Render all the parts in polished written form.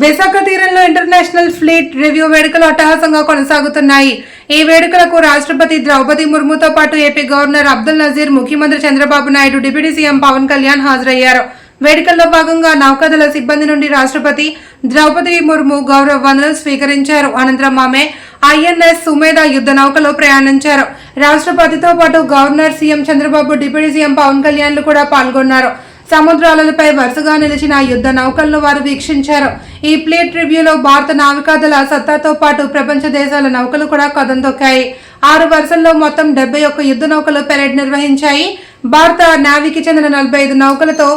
విశాఖ తీరంలో international fleet review వేడుకలు అట్టహాసంగా కొనసాగుతున్నాయి. ఈ వేడుకలకు రాష్ట్రపతి ద్రౌపది ముర్ముతో పాటు ఏపీ గవర్నర్ అబ్దుల్ నజీర్, ముఖ్యమంత్రి చంద్రబాబు నాయుడు, డిప్యూటీ సీఎం పవన్ కళ్యాణ్ హాజరయ్యారు. వేడుకల్లో భాగంగా నౌకాదళ సిబ్బంది నుండి రాష్ట్రపతి ద్రౌపది ముర్ము గౌరవ వందనం స్వీకరించారు. అనంతరం ఆమె ఐఎన్ఎస్ సుమేధ యుద్ధ నౌకలో ప్రయాణించారు. రాష్ట్రపతితో పాటు governor, CM Chandrababu, deputy CM Pavan కళ్యాణ్లు కూడా పాల్గొన్నారు. సముద్రాలపై వరుసగా నిలిచిన యుద్ధ నౌకలను వారు వీక్షించారు. ఈ ఫ్లీట్ రివ్యూలో భారత నావికాదళ సత్తాతో పాటు ప్రపంచ దేశాల నౌకలు కూడా కదం తొక్కాయి. 6 వరుసల్లో మొత్తం 71 యుద్ధ నౌకలు పెరేడ్ నిర్వహించాయి. భారత నావీకి చెందిన 45 నౌకలతో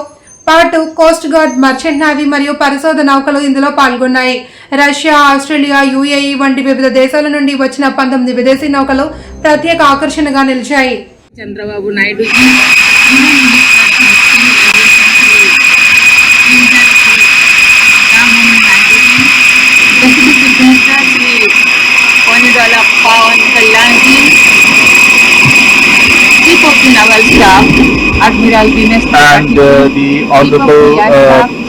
పాటు కోస్ట్ గార్డ్, మర్చెంట్ నావీ మరియు పరిశోధన నౌకలు ఇందులో పాల్గొన్నాయి. రష్యా, ఆస్ట్రేలియా, యుఏఈ వంటి వివిధ దేశాల నుండి వచ్చిన 19 విదేశీ నౌకలు ప్రత్యేక ఆకర్షణగా నిలిచాయి. Chandrababu Naidu Pawan Kalyan ji, Chief of the Naval Staff, Admiral Dinesh and the Honorable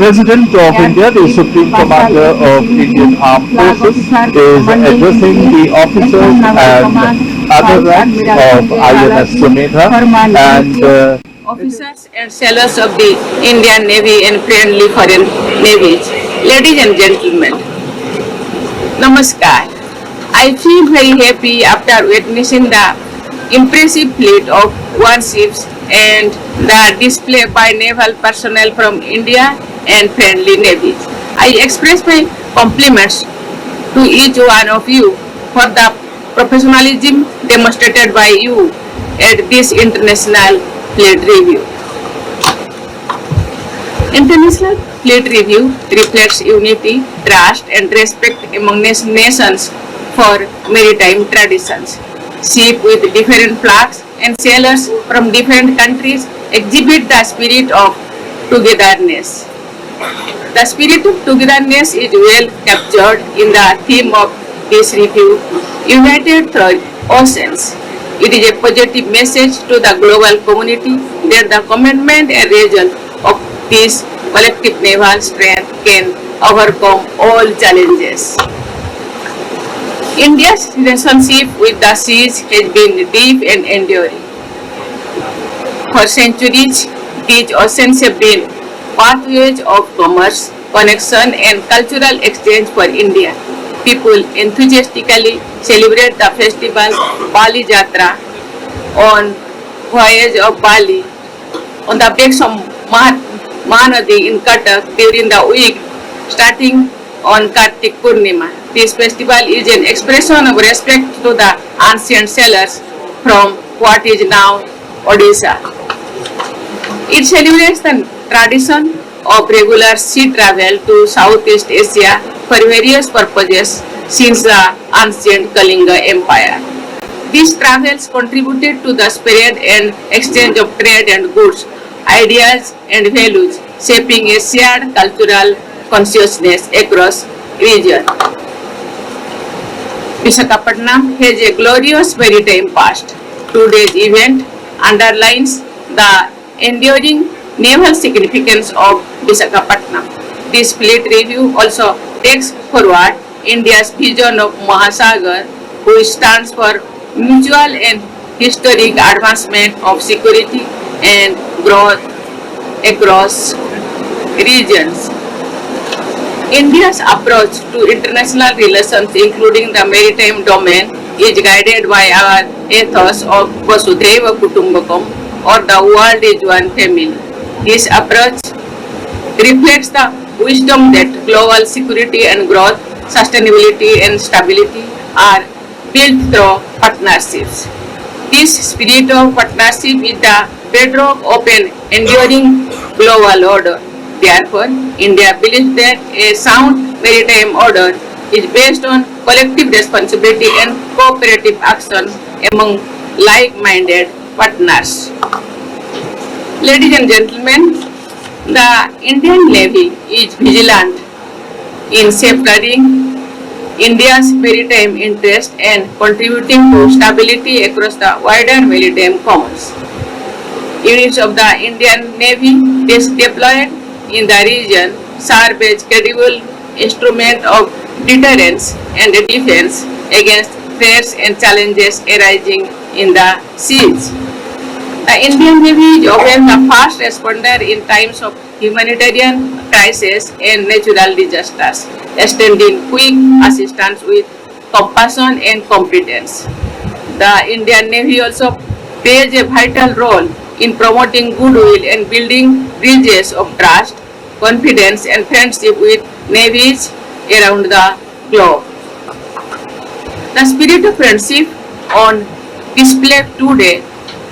President of India, the Supreme Commander of Indian Armed Forces, is addressing the officers and other ranks of INS Sumedha and officers and sailors of the Indian Navy and friendly foreign navies. Ladies and gentlemen, Namaskar. I feel very happy after witnessing the impressive fleet of warships and the display by naval personnel from India and friendly navies. I express my compliments to each one of you for the professionalism demonstrated by you at this international fleet review. International fleet review reflects unity, trust and respect among nations for maritime traditions. Ships with different flags and sailors from different countries exhibit the spirit of togetherness. The spirit of togetherness is well captured in the theme of this review, United Through Oceans. It is a positive message to the global community that the commitment and result of this collective naval strength can overcome all challenges. India's relationship with the seas has been deep and enduring. For centuries, these oceans have been pathways of commerce, connection and cultural exchange for India. People enthusiastically celebrate the festival Bali Jatra on voyage of Bali on the banks of Mahanadi in Cuttack during the week starting on Kartik Purnima. This festival is an expression of respect to the ancient sailors from what is now Odisha. It celebrates the tradition of regular sea travel to Southeast Asia for various purposes since the ancient Kalinga Empire. These travels contributed to the spread and exchange of trade and goods, ideas and values, shaping a shared cultural consciousness across region. Visakhapatnam has a glorious maritime past. Today's event underlines the enduring naval significance of Visakhapatnam. This fleet review also takes forward India's vision of Mahasagar, which stands for mutual and historic advancement of security and growth across regions. India's approach to international relations, including the maritime domain, is guided by our ethos of Vasudhaiva Kutumbakam, or the world is one family. This approach reflects the wisdom that global security and growth, sustainability and stability are built through partnerships. This spirit of partnership is the bedrock of an enduring global order. Therefore, India believes that a sound maritime order is based on collective responsibility and cooperative action among like-minded partners. Ladies and gentlemen, the Indian Navy is vigilant in safeguarding India's maritime interest and contributing to stability across the wider maritime commons. Units of the Indian Navy deployed in the region serve as credible instrument of deterrence and defense against threats and challenges arising in the seas. The Indian Navy is often the first responder in times of humanitarian crisis and natural disasters, extending quick assistance with compassion and competence. The Indian Navy also plays a vital role in promoting goodwill and building bridges of trust, confidence, and friendship with navies around the globe. The spirit of friendship on display today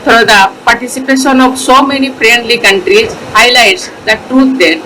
through the participation of so many friendly countries highlights the truth that